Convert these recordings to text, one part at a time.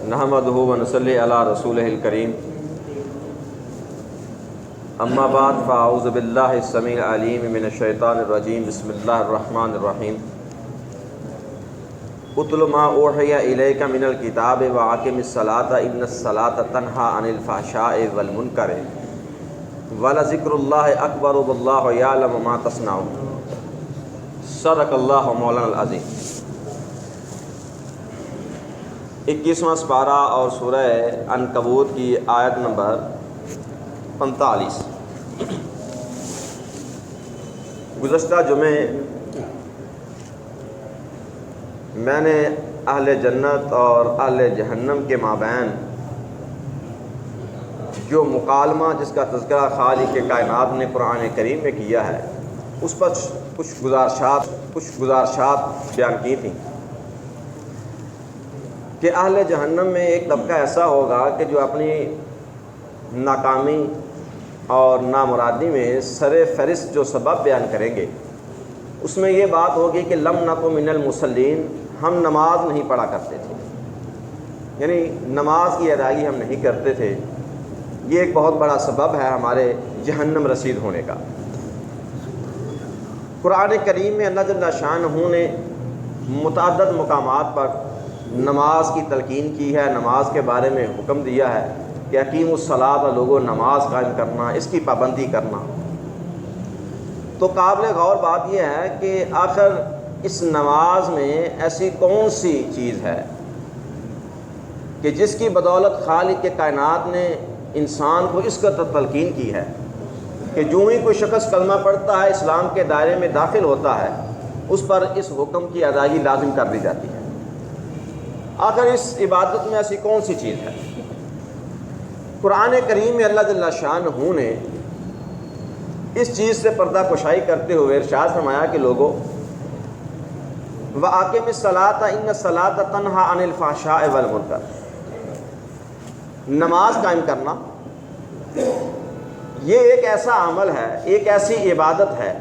نحمدہ و نصلی علی رسولہ الکریم اما بعد فاعوذ باللہ السمیع العلیم من الشیطان الرجیم بسم اللہ الرحمن الرحیم اتل ما اوحی الیک من الکتاب واقم الصلاۃ ان الصلاۃ تنہی عن الفحشاء والمنکر ولذکر اللہ اکبر واللہ یعلم ما تصنعون صدق اللہ مولانا العظیم۔ 21واں سپارہ اور سورہ عنکبوت کی آیت نمبر 45۔ گزشتہ جمعے میں نے اہل جنت اور اہل جہنم کے مابین جو مکالمہ جس کا تذکرہ خالق کائنات نے قرآن کریم میں کیا ہے اس پر کچھ گزارشات بیان کی تھیں کہ اہل جہنم میں ایک طبقہ ایسا ہوگا کہ جو اپنی ناکامی اور نامرادی میں سر فہرست جو سبب بیان کریں گے اس میں یہ بات ہوگی کہ لم نکو من المصلین، ہم نماز نہیں پڑھا کرتے تھے، یعنی نماز کی ادائیگی ہم نہیں کرتے تھے۔ یہ ایک بہت بڑا سبب ہے ہمارے جہنم رسید ہونے کا۔ قرآن کریم میں اللہ جل شانہ نے متعدد مقامات پر نماز کی تلقین کی ہے، نماز کے بارے میں حکم دیا ہے کہ اقیموا الصلاۃ، لوگوں نماز قائم کرنا، اس کی پابندی کرنا۔ تو قابل غور بات یہ ہے کہ آخر اس نماز میں ایسی کون سی چیز ہے کہ جس کی بدولت خالق کے کائنات نے انسان کو اس قدر تلقین کی ہے کہ جو ہی کوئی شخص کلمہ پڑھتا ہے، اسلام کے دائرے میں داخل ہوتا ہے، اس پر اس حکم کی ادائیگی لازم کر دی جاتی ہے۔ آخر اس عبادت میں ایسی کون سی چیز ہے؟ قرآن کریم میں اللہ جل شانہ نے اس چیز سے پردہ کشائی کرتے ہوئے ارشاد فرمایا کہ لوگوں وَأَقِمِ الصَّلَاةَ إِنَّ الصَّلَاةَ تَنْہَىٰ عَنِ الْفَحْشَاءِ وَالْمُنکَرِ، نماز قائم کرنا یہ ایک ایسا عمل ہے، ایک ایسی عبادت ہے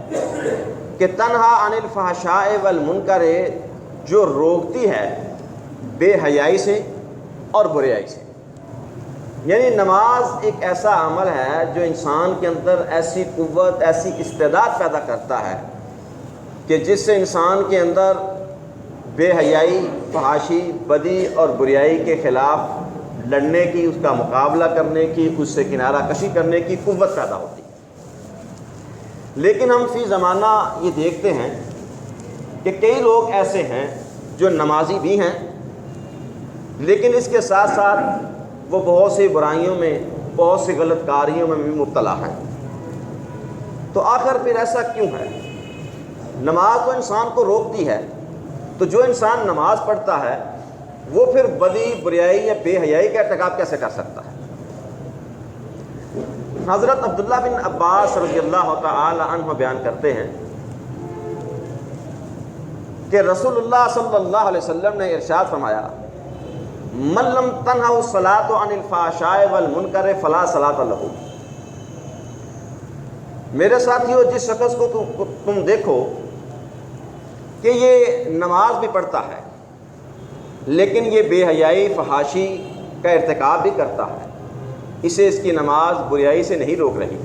کہ تنہا عن الفحشاء والمنکر، جو روکتی ہے بے حیائی سے اور بریائی سے۔ یعنی نماز ایک ایسا عمل ہے جو انسان کے اندر ایسی قوت، ایسی استعداد پیدا کرتا ہے کہ جس سے انسان کے اندر بے حیائی، فحاشی، بدی اور بریائی کے خلاف لڑنے کی، اس کا مقابلہ کرنے کی، اس سے کنارہ کشی کرنے کی قوت پیدا ہوتی ہے۔ لیکن ہم فی زمانہ یہ دیکھتے ہیں کہ کئی لوگ ایسے ہیں جو نمازی بھی ہیں لیکن اس کے ساتھ ساتھ وہ بہت سی برائیوں میں، بہت سی غلط کاریوں میں بھی مبتلا ہیں۔ تو آخر پھر ایسا کیوں ہے؟ نماز تو انسان کو روکتی ہے، تو جو انسان نماز پڑھتا ہے وہ پھر بدی، بریائی یا بے حیائی کا ارتکاب کیسے کر سکتا ہے؟ حضرت عبداللہ بن عباس رضی اللہ تعالی عنہ بیان کرتے ہیں کہ رسول اللہ صلی اللہ علیہ وسلم نے ارشاد فرمایا من لم تنہہ الصلاۃ عن الفحشاء والمنکر فلا صلاۃ لہ۔ میرے ساتھیو، جس شخص کو تم دیکھو کہ یہ نماز بھی پڑھتا ہے لیکن یہ بے حیائی، فحاشی کا ارتکاب بھی کرتا ہے، اسے اس کی نماز بریائی سے نہیں روک رہی،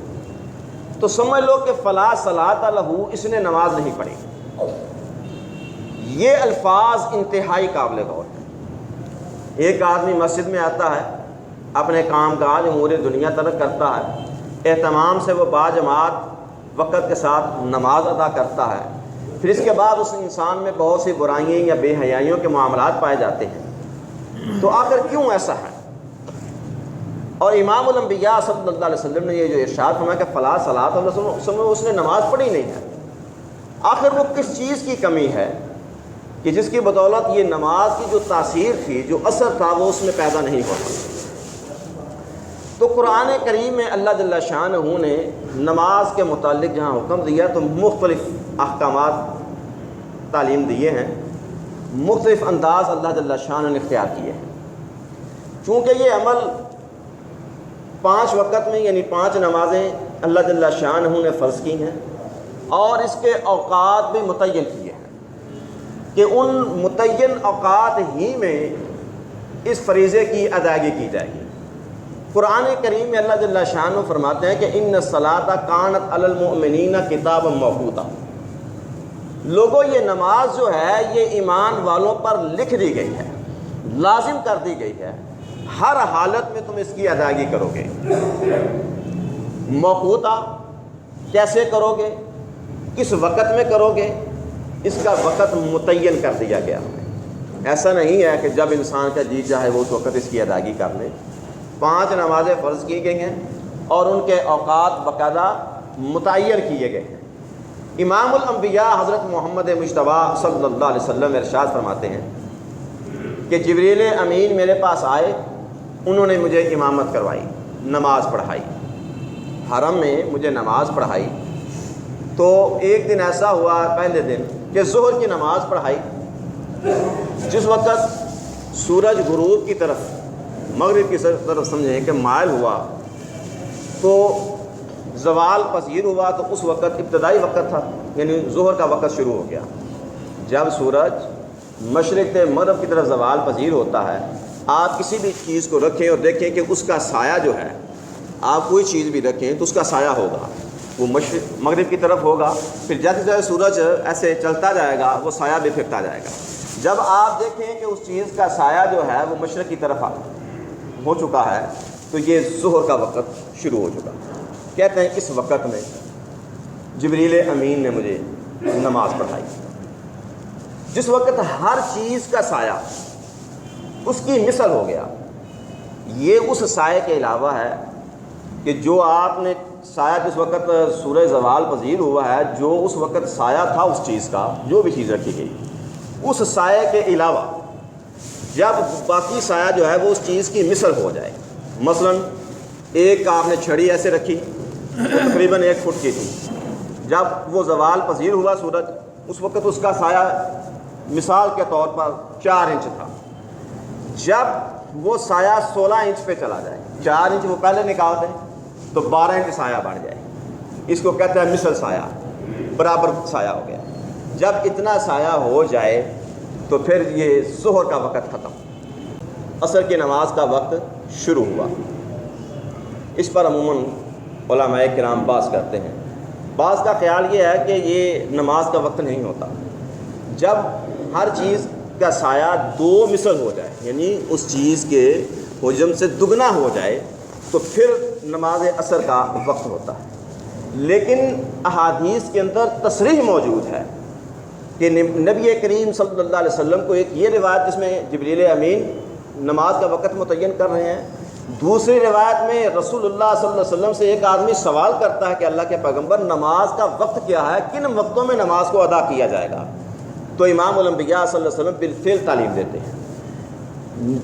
تو سمجھ لو کہ فلا صلاۃ لہ، اس نے نماز نہیں پڑھی۔ یہ الفاظ انتہائی قابل غور ہیں۔ ایک آدمی مسجد میں آتا ہے، اپنے کام کاج امور دنیا ترک کرتا ہے، اہتمام سے وہ باجماعت وقت کے ساتھ نماز ادا کرتا ہے، پھر اس کے بعد اس انسان میں بہت سی برائیاں یا بے حیائیوں کے معاملات پائے جاتے ہیں۔ تو آخر کیوں ایسا ہے؟ اور امام الانبیاء صلی اللہ علیہ وسلم نے یہ جو ارشاد فرمایا کہ فلا صلاۃ علیہ، اس نے نماز پڑھی نہیں ہے، آخر وہ کس چیز کی کمی ہے کہ جس کی بدولت یہ نماز کی جو تاثیر تھی، جو اثر تھا، وہ اس میں پیدا نہیں ہوتا؟ تو قرآن کریم میں اللہ جل شانہ نے نماز کے متعلق جہاں حکم دیا تو مختلف احکامات تعلیم دیے ہیں، مختلف انداز اللہ جل شانہ نے اختیار کیے ہیں۔ چونکہ یہ عمل 5 وقت میں، یعنی 5 نمازیں اللہ جل شانہ نے فرض کی ہیں اور اس کے اوقات بھی متعین کیے ہیں کہ ان متعین اوقات ہی میں اس فریضے کی ادائیگی کی جائے گی۔ قرآن کریم میں اللہ جل شانہ فرماتے ہیں کہ ان الصلاۃ کانت علی المؤمنین کتابا موقوتا، لوگوں یہ نماز جو ہے یہ ایمان والوں پر لکھ دی گئی ہے، لازم کر دی گئی ہے، ہر حالت میں تم اس کی ادائیگی کرو گے۔ موقوتا کیسے کرو گے، کس وقت میں کرو گے، اس کا وقت متعین کر دیا گیا۔ ایسا نہیں ہے کہ جب انسان کا جی چاہے وہ اس وقت اس کی ادائیگی کر لے۔ 5 نمازیں فرض کی گئی ہیں اور ان کے اوقات باقاعدہ متعین کیے گئے ہیں۔ امام الانبیاء حضرت محمد مجتبی صلی اللہ علیہ وسلم ارشاد فرماتے ہیں کہ جبریل امین میرے پاس آئے، انہوں نے مجھے امامت کروائی، نماز پڑھائی، حرم میں مجھے نماز پڑھائی۔ تو ایک دن ایسا ہوا پہلے دن کہ ظہر کی نماز پڑھائی، جس وقت سورج غروب کی طرف، مغرب کی طرف سمجھیں کہ مائل ہوا تو زوال پذیر ہوا، تو اس وقت ابتدائی وقت تھا، یعنی ظہر کا وقت شروع ہو گیا۔ جب سورج مشرق سے مغرب کی طرف زوال پذیر ہوتا ہے، آپ کسی بھی چیز کو رکھیں اور دیکھیں کہ اس کا سایہ جو ہے، آپ کوئی چیز بھی رکھیں تو اس کا سایہ ہوگا، وہ مغرب کی طرف ہوگا، پھر جیسے جیسے سورج ایسے چلتا جائے گا وہ سایہ بھی پھرتا جائے گا۔ جب آپ دیکھیں کہ اس چیز کا سایہ جو ہے وہ مشرق کی طرف ہو چکا ہے تو یہ ظہر کا وقت شروع ہو چکا۔ کہتے ہیں اس وقت میں جبریل امین نے مجھے نماز پڑھائی، جس وقت ہر چیز کا سایہ اس کی مثل ہو گیا۔ یہ اس سائے کے علاوہ ہے کہ جو آپ نے سایہ جس وقت سورج زوال پذیر ہوا ہے، جو اس وقت سایہ تھا اس چیز کا، جو بھی چیز رکھی گئی، اس سائے کے علاوہ جب باقی سایہ جو ہے وہ اس چیز کی مثل ہو جائے۔ مثلا ایک آپ نے چھڑی ایسے رکھی، تقریباً 1 فٹ کی تھی، جب وہ زوال پذیر ہوا سورج، اس وقت اس کا سایہ مثال کے طور پر 4 انچ تھا۔ جب وہ سایہ 16 انچ پہ چلا جائے، 4 انچ وہ پہلے نکال دیں تو 12 انچ سایہ بڑھ جائے، اس کو کہتے ہیں مثل سایہ، برابر سایہ ہو گیا۔ جب اتنا سایہ ہو جائے تو پھر یہ ظہر کا وقت ختم، عصر کی نماز کا وقت شروع ہوا۔ اس پر عموماً علماء کرام بحث کرتے ہیں۔ بعض کا خیال یہ ہے کہ یہ نماز کا وقت نہیں ہوتا، جب ہر چیز کا سایہ 2 مثل ہو جائے، یعنی اس چیز کے حجم سے دگنا ہو جائے تو پھر نماز عصر کا وقت ہوتا ہے۔ لیکن احادیث کے اندر تصریح موجود ہے کہ نبی کریم صلی اللہ علیہ وسلم کو ایک یہ روایت جس میں جبریل امین نماز کا وقت متعین کر رہے ہیں، دوسری روایت میں رسول اللہ صلی اللہ علیہ وسلم سے ایک آدمی سوال کرتا ہے کہ اللہ کے پیغمبر نماز کا وقت کیا ہے، کن وقتوں میں نماز کو ادا کیا جائے گا؟ تو امام الانبیاء صلی اللہ علیہ وسلم بالفعل تعلیم دیتے ہیں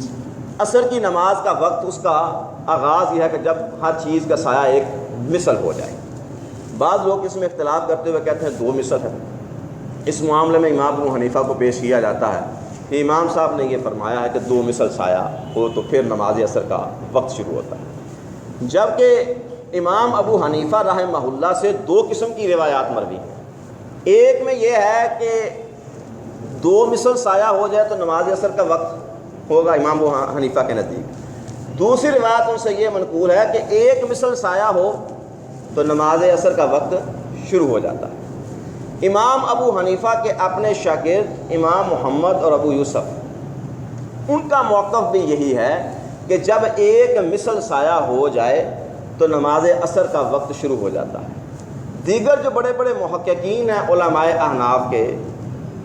عصر کی نماز کا وقت، اس کا آغاز یہ ہے کہ جب ہر چیز کا سایہ ایک مثل ہو جائے۔ بعض لوگ اس میں اختلاف کرتے ہوئے کہتے ہیں 2 مثل ہے۔ اس معاملے میں امام ابو حنیفہ کو پیش کیا جاتا ہے کہ امام صاحب نے یہ فرمایا ہے کہ 2 مثل سایہ ہو تو پھر نماز عصر کا وقت شروع ہوتا ہے، جبکہ امام ابو حنیفہ رحمہ اللہ سے 2 قسم کی روایات مروی ہیں۔ ایک میں یہ ہے کہ 2 مثل سایہ ہو جائے تو نماز عصر کا وقت ہوگا امام ابو حنیفہ کے نزدیک۔ دوسری روایت ان سے یہ منقول ہے کہ 1 مثل سایہ ہو تو نماز عصر کا وقت شروع ہو جاتا ہے۔ امام ابو حنیفہ کے اپنے شاگرد امام محمد اور ابو یوسف، ان کا موقف بھی یہی ہے کہ جب 1 مثل سایہ ہو جائے تو نماز عصر کا وقت شروع ہو جاتا ہے۔ دیگر جو بڑے بڑے محققین ہیں علماء احناف کے،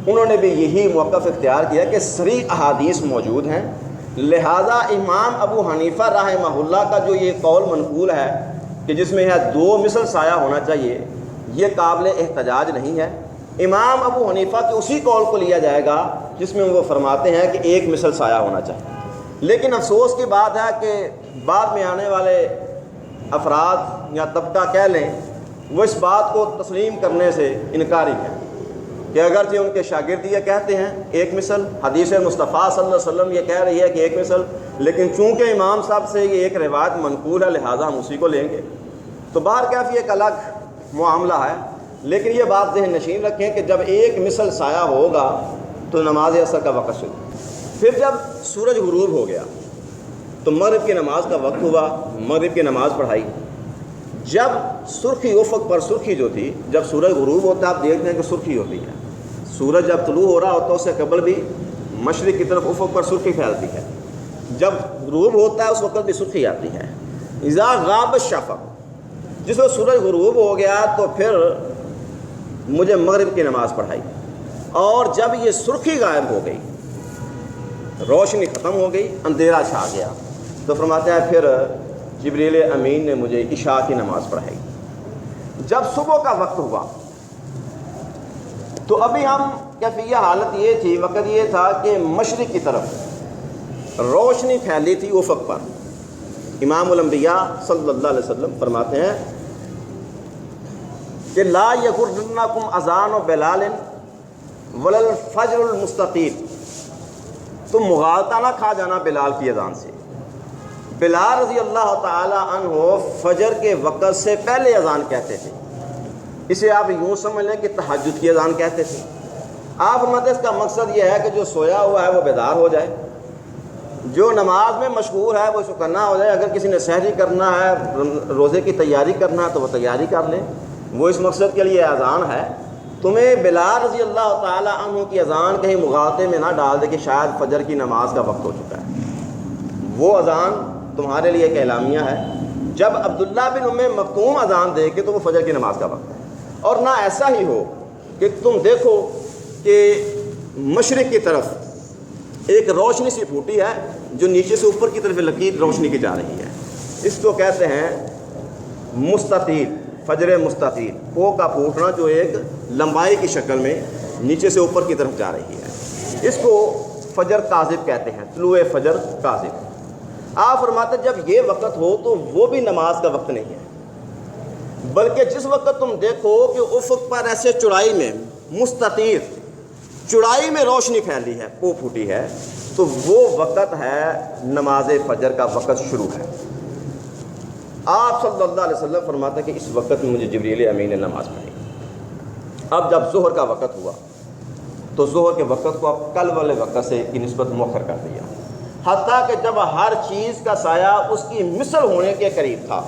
انہوں نے بھی یہی موقف اختیار کیا کہ صریح احادیث موجود ہیں، لہذا امام ابو حنیفہ رحمہ اللہ کا جو یہ قول منقول ہے کہ جس میں 2 مثل سایہ ہونا چاہیے، یہ قابل احتجاج نہیں ہے۔ امام ابو حنیفہ کے اسی قول کو لیا جائے گا جس میں وہ فرماتے ہیں کہ 1 مثل سایہ ہونا چاہیے۔ لیکن افسوس کی بات ہے کہ بعد میں آنے والے افراد یا طبقہ کہہ لیں، وہ اس بات کو تسلیم کرنے سے انکاری ہیں کہ اگرچہ ان کے شاگرد یہ کہتے ہیں 1 مثل، حدیث مصطفیٰ صلی اللہ علیہ وسلم یہ کہہ رہی ہے کہ 1 مثل، لیکن چونکہ امام صاحب سے یہ ایک روایت منقول ہے لہٰذا ہم اسی کو لیں گے۔ تو بہرکیف یہ ایک الگ معاملہ ہے، لیکن یہ بات ذہن نشین رکھیں کہ جب 1 مثل سایہ ہوگا تو نماز عصر کا وقت شروع۔ پھر جب سورج غروب ہو گیا تو مغرب کی نماز کا وقت ہوا، مغرب کی نماز پڑھائی۔ جب سرخی افق پر سرخی جو تھی، جب سورج غروب ہوتا ہے آپ دیکھتے ہیں کہ سرخی ہوتی ہے، سورج جب طلوع ہو رہا ہوتا ہے اس سے قبل بھی مشرق کی طرف افق پر سرخی پھیلتی ہے، جب غروب ہوتا ہے اس وقت بھی سرخی آتی ہے۔ اذا غاب الشفق، جس وقت سورج غروب ہو گیا تو پھر مجھے مغرب کی نماز پڑھائی، اور جب یہ سرخی غائب ہو گئی، روشنی ختم ہو گئی، اندھیرا چھا گیا، تو فرماتا ہے پھر جبریل امین نے مجھے عشاء کی نماز پڑھائی۔ جب صبح کا وقت ہوا تو ابھی ہم کیفیہ حالت یہ تھی، وقت یہ تھا کہ مشرق کی طرف روشنی پھیلی تھی افق پر۔ امام الانبیاء صلی اللہ علیہ وسلم فرماتے ہیں کہ لا یغرنکم اذان بلال ولا الفجر المستقیم، تم مغالطہ نہ کھا جانا بلال کی اذان سے۔ بلال رضی اللہ تعالی عنہ فجر کے وقت سے پہلے اذان کہتے تھے، اسے آپ یوں سمجھ لیں کہ تہجد کی اذان کہتے تھے۔ آپ فرماتے ہیں اس کا مقصد یہ ہے کہ جو سویا ہوا ہے وہ بیدار ہو جائے، جو نماز میں مشغول ہے وہ چوکنا ہو جائے، اگر کسی نے سحری کرنا ہے، روزے کی تیاری کرنا ہے تو وہ تیاری کر لیں، وہ اس مقصد کے لیے اذان ہے۔ تمہیں بلال رضی اللہ تعالی عنہ کی اذان کہیں مغالطے میں نہ ڈال دے کہ شاید فجر کی نماز کا وقت ہو چکا ہے، وہ اذان تمہارے لیے ایک اعلامیہ ہے۔ جب عبداللہ بن ام مکتوم اذان دے کہ تو وہ فجر کی نماز کا وقت ہے۔ اور نہ ایسا ہی ہو کہ تم دیکھو کہ مشرق کی طرف ایک روشنی سی پھوٹی ہے جو نیچے سے اوپر کی طرف لکیر روشنی کی جا رہی ہے، اس کو کہتے ہیں مستطیل، فجر مستطیل، پو کا پھوٹنا جو ایک لمبائی کی شکل میں نیچے سے اوپر کی طرف جا رہی ہے، اس کو فجر کاذب کہتے ہیں، طلوع فجر کاذب۔ آپ فرماتے جب یہ وقت ہو تو وہ بھی نماز کا وقت نہیں ہے، بلکہ جس وقت تم دیکھو کہ افق پر ایسے چوڑائی میں مستطیل، چوڑائی میں روشنی پھیلی ہے، پو پھوٹی ہے، تو وہ وقت ہے نماز فجر کا وقت شروع ہے۔ آپ صلی اللہ علیہ وسلم فرماتے ہیں کہ اس وقت میں مجھے جبریل امین نے نماز پڑھی۔ اب جب ظہر کا وقت ہوا تو ظہر کے وقت کو اب کل والے وقت سے کی نسبت مؤخر کر دیا، حتیٰ کہ جب ہر چیز کا سایہ اس کی مثل ہونے کے قریب تھا،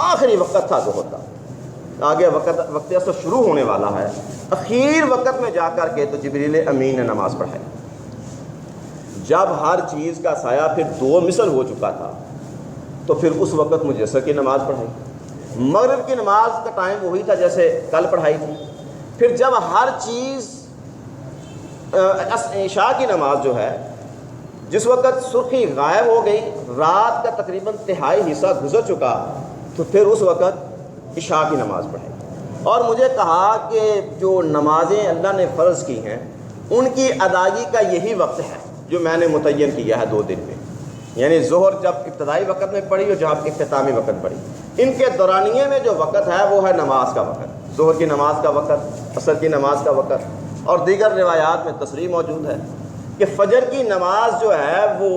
آخری وقت تھا ظہر کا، آگے وقت عصر شروع ہونے والا ہے، اخیر وقت میں جا کر کے تو جبریل امین نے نماز پڑھائی۔ جب ہر چیز کا سایہ پھر دو مثل ہو چکا تھا تو پھر اس وقت مجھے عصر کی نماز پڑھائی۔ مغرب کی نماز کا ٹائم وہی تھا جیسے کل پڑھائی تھی۔ پھر جب ہر چیز عشاء کی نماز جو ہے، جس وقت سرخی غائب ہو گئی، رات کا تقریباً تہائی حصہ گزر چکا، تو پھر اس وقت عشاء کی نماز پڑھائی۔ اور مجھے کہا کہ جو نمازیں اللہ نے فرض کی ہیں ان کی ادائیگی کا یہی وقت ہے جو میں نے متعین کیا ہے 2 دن میں، یعنی ظہر جب ابتدائی وقت میں پڑھی اور جب اختتامی وقت پڑھی، ان کے دورانیے میں جو وقت ہے وہ ہے نماز کا وقت، ظہر کی نماز کا وقت، عصر کی نماز کا وقت۔ اور دیگر روایات میں تصریح موجود ہے کہ فجر کی نماز جو ہے وہ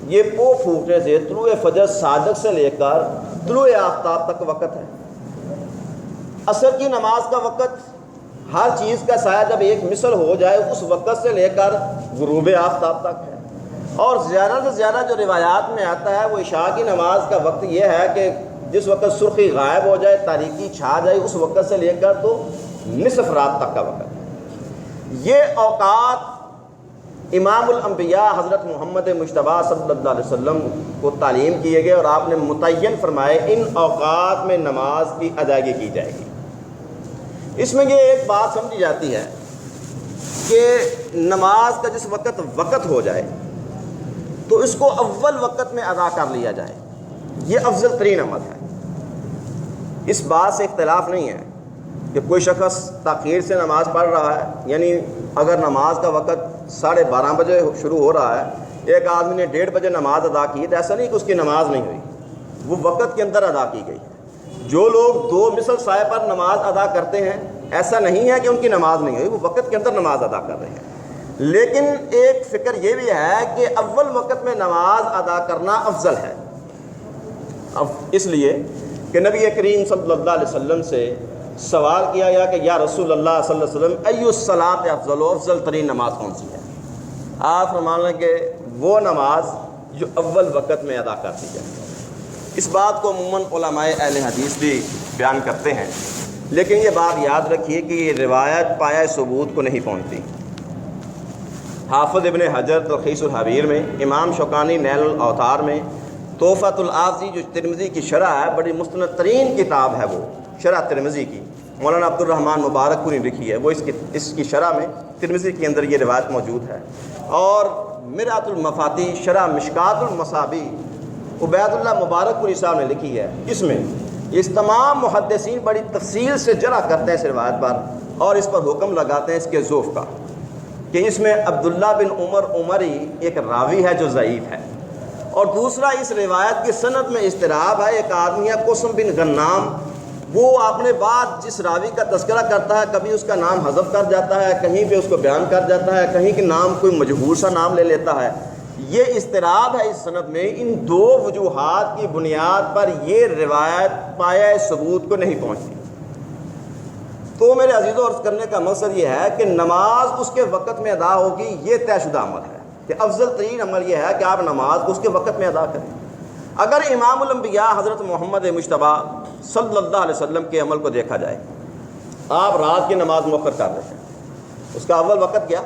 یہ پو پھوٹنے سے طلوع فجر صادق سے لے کر طلوع آفتاب تک وقت ہے۔ عصر کی نماز کا وقت ہر چیز کا سایہ جب ایک مثل ہو جائے اس وقت سے لے کر غروب آفتاب تک ہے۔ اور زیادہ سے زیادہ جو روایات میں آتا ہے وہ عشاء کی نماز کا وقت یہ ہے کہ جس وقت سرخی غائب ہو جائے، تاریکی چھا جائے، اس وقت سے لے کر تو نصف رات تک کا وقت ہے۔ یہ اوقات امام الانبیاء حضرت محمد مجتبیٰ صلی اللہ علیہ وسلم کو تعلیم کیے گئے اور آپ نے متعین فرمائے ان اوقات میں نماز کی ادائیگی کی جائے گی۔ اس میں یہ ایک بات سمجھی جاتی ہے کہ نماز کا جس وقت ہو جائے تو اس کو اول وقت میں ادا کر لیا جائے، یہ افضل ترین عمل ہے۔ اس بات سے اختلاف نہیں ہے کہ کوئی شخص تاخیر سے نماز پڑھ رہا ہے، یعنی اگر نماز کا وقت 12:30 بجے شروع ہو رہا ہے، ایک آدمی نے 1:30 بجے نماز ادا کی، تو ایسا نہیں کہ اس کی نماز نہیں ہوئی، وہ وقت کے اندر ادا کی گئی۔ جو لوگ 2 مثل سائے پر نماز ادا کرتے ہیں، ایسا نہیں ہے کہ ان کی نماز نہیں ہوئی، وہ وقت کے اندر نماز ادا کر رہے ہیں۔ لیکن ایک فکر یہ بھی ہے کہ اول وقت میں نماز ادا کرنا افضل ہے، اس لیے کہ نبی کریم صلی اللہ علیہ وسلم سے سوال کیا گیا کہ یا رسول اللہ صلی اللہ علیہ وسلم ای الصلاۃ افضل، افضل ترین نماز کون سی ہے؟ آپ فرمانے کہ وہ نماز جو اول وقت میں ادا کر دی جائے۔ اس بات کو عموماً علماء اہل حدیث بھی بیان کرتے ہیں، لیکن یہ بات یاد رکھیے کہ یہ روایت پایہ ثبوت کو نہیں پہنچتی۔ حافظ ابن حجر تلخیص الحبیر میں، امام شوکانی نیل الاوطار میں، تحفۃ الحافظی جو ترمذی کی شرح ہے، بڑی مستند ترین کتاب ہے وہ شرح ترمذی کی، مولانا عبد الرحمن مبارک پوری لکھی ہے، وہ اس کی شرح میں ترمذی کے اندر یہ روایت موجود ہے۔ اور مرآۃ المفاتیح شرح مشکات المصابیح عبید اللہ مبارک پوری صاحب نے لکھی ہے، اس میں اس تمام محدثین بڑی تفصیل سے جرح کرتے ہیں اس روایت پر، اور اس پر حکم لگاتے ہیں اس کے ضعف کا، کہ اس میں عبداللہ بن عمر عمری ایک راوی ہے جو ضعیف ہے، اور دوسرا اس روایت کی سند میں اضطراب ہے۔ ایک آدمی ہے قسم بن غنام، وہ اپنے بعد جس راوی کا تذکرہ کرتا ہے کبھی اس کا نام حذف کر جاتا ہے، کہیں پہ اس کو بیان کر جاتا ہے، کہیں کہ نام کوئی مجہول سا نام لے لیتا ہے۔ یہ اضطراب ہے اس سند میں۔ ان دو وجوہات کی بنیاد پر یہ روایت پایہ ثبوت کو نہیں پہنچتی۔ تو میرے عزیزوں، عرض کرنے کا مقصد یہ ہے کہ نماز اس کے وقت میں ادا ہوگی، یہ طے شدہ عمل ہے، کہ افضل ترین عمل یہ ہے کہ آپ نماز اس کے وقت میں ادا کریں۔ اگر امام الانبیاء حضرت محمد مجتبیٰ صلی اللہ علیہ وسلم کے عمل کو دیکھا جائے، آپ رات کی نماز مؤخر کر رہے ہیں، اس کا اول وقت کیا؟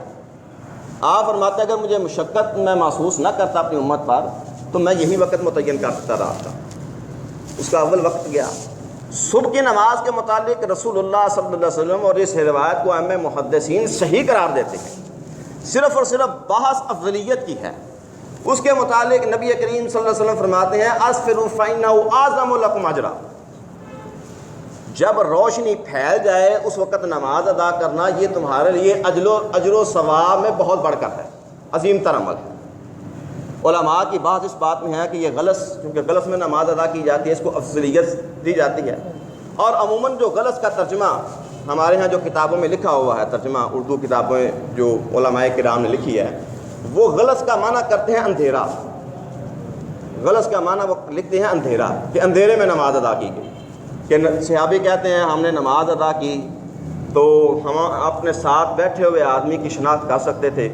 آپ فرماتے ہیں اگر مجھے مشقت میں محسوس نہ کرتا اپنی امت پر تو میں یہی وقت متعین کرتا رات کا، اس کا اول وقت گیا۔ صبح کی نماز کے متعلق رسول اللہ صلی اللہ علیہ وسلم اور اس روایت کو ائمہ محدثین صحیح قرار دیتے ہیں، صرف اور صرف بحث افضلیت کی ہے۔ اس کے متعلق نبی کریم صلی اللہ علیہ وسلم فرماتے ہیں اسفروا فإنه اعظم لكم اجرا، جب روشنی پھیل جائے اس وقت نماز ادا کرنا یہ تمہارے لیے اجر و ثواب میں بہت بڑھ کر ہے، عظیم تر عمل ہے۔ علماء کی بات اس بات میں ہے کہ یہ غلط، کیونکہ غلط میں نماز ادا کی جاتی ہے، اس کو افضلیت دی جاتی ہے، اور عموماً جو غلط کا ترجمہ ہمارے ہاں جو کتابوں میں لکھا ہوا ہے، ترجمہ اردو کتابیں جو علماء کرام نے لکھی ہے، وہ غلط کا معنی کرتے ہیں اندھیرا۔ غلط کا معنی وہ لکھتے ہیں اندھیرا، کہ اندھیرے میں نماز ادا کی گئی، کہ صحابی کہتے ہیں ہم نے نماز ادا کی تو ہم اپنے ساتھ بیٹھے ہوئے آدمی کی شناخت کر سکتے تھے،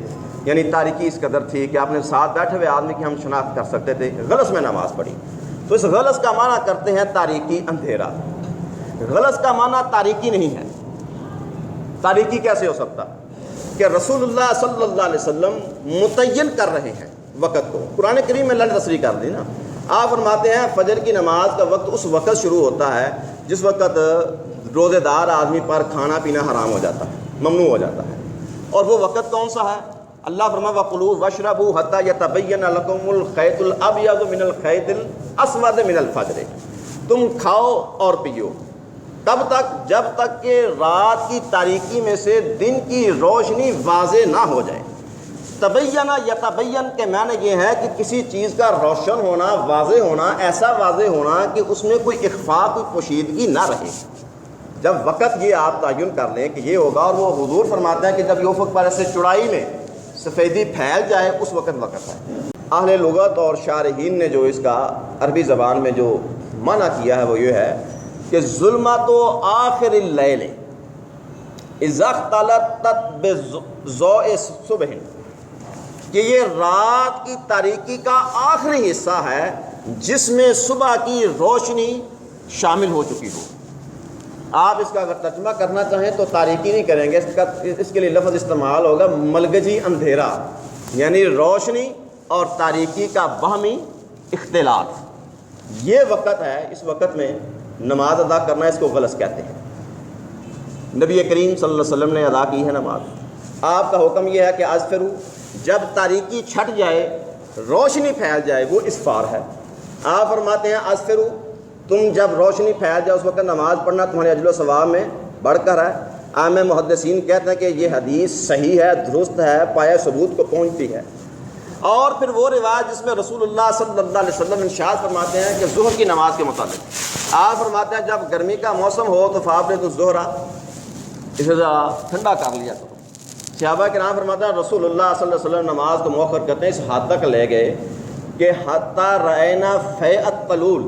یعنی تاریکی اس قدر تھی کہ اپنے ساتھ بیٹھے ہوئے آدمی کی ہم شناخت کر سکتے تھے، غلط میں نماز پڑھی۔ تو اس غلط کا معنی کرتے ہیں تاریکی، اندھیرا۔ غلط کا معنی تاریکی نہیں ہے۔ تاریکی کیسے ہو سکتا کہ رسول اللہ صلی اللہ علیہ وسلم متعین کر رہے ہیں وقت کو، قرآن کریم میں اللہ نے تصریح کر دی نا۔ آپ فرماتے ہیں فجر کی نماز کا وقت اس وقت شروع ہوتا ہے جس وقت روزے دار آدمی پر کھانا پینا حرام ہو جاتا ہے، ممنوع ہو جاتا ہے، اور وہ وقت کون سا ہے؟ اللہ فرمایا وَكُلُوا وَاشْرَبُوا حَتَّى يَتَبَيَّنَ لَكُمُ الْخَيْطُ الْأَبْيَضُ مِنَ الْخَيْطِ الْأَسْوَدِ مِنَ الْفَجْرِ، تم کھاؤ اور پیو تب تک جب تک کہ رات کی تاریکی میں سے دن کی روشنی واضح نہ ہو جائے۔ تبین یتبین کے معنی یہ ہے کہ کسی چیز کا روشن ہونا، واضح ہونا، ایسا واضح ہونا کہ اس میں کوئی اخفاء، کوئی پوشیدگی نہ رہے۔ جب وقت یہ آپ تعین کر لیں کہ یہ ہوگا، اور وہ حضور فرماتے ہیں کہ جب یہ افق پر ایسے چڑائی میں سفیدی پھیل جائے اس وقت ہے۔ اہل لغت اور شارحین نے جو اس کا عربی زبان میں جو معنی کیا ہے وہ یہ ہے کہ ظلمت آخر اللیل اذا اختلطت بضوء صبح، کہ یہ رات کی تاریکی کا آخری حصہ ہے جس میں صبح کی روشنی شامل ہو چکی ہو۔ آپ اس کا اگر ترجمہ کرنا چاہیں تو تاریکی نہیں کریں گے، اس کے لیے لفظ استعمال ہوگا ملگجی اندھیرا، یعنی روشنی اور تاریکی کا باہمی اختلاط۔ یہ وقت ہے، اس وقت میں نماز ادا کرنا، اس کو غلط کہتے ہیں۔ نبی کریم صلی اللہ علیہ وسلم نے ادا کی ہے نماز۔ آپ کا حکم یہ ہے کہ اسفروا، جب تاریکی چھٹ جائے، روشنی پھیل جائے، وہ اسفار ہے۔ آپ فرماتے ہیں اسفروا، تم جب روشنی پھیل جائے اس وقت نماز پڑھنا تمہارے اجر و ثواب میں بڑھ کر ہے۔ عام محدثین کہتے ہیں کہ یہ حدیث صحیح ہے، درست ہے، پایہ ثبوت کو پہنچتی ہے۔ اور پھر وہ روایت جس میں رسول اللہ صلی اللہ علیہ وسلم ارشاد فرماتے ہیں کہ ظہر کی نماز کے متعلق آپ فرماتے ہیں جب گرمی کا موسم ہو تو فابرد الظہر، اسے ذرا ٹھنڈا کر لیا کرو۔ صحابہ کے نام فرماتے ہیں رسول اللہ صلی اللہ علیہ وسلم نماز کو مؤخر کرتے ہیں، اس حد تک لے گئے کہ حتی رأینا فیء الطلول،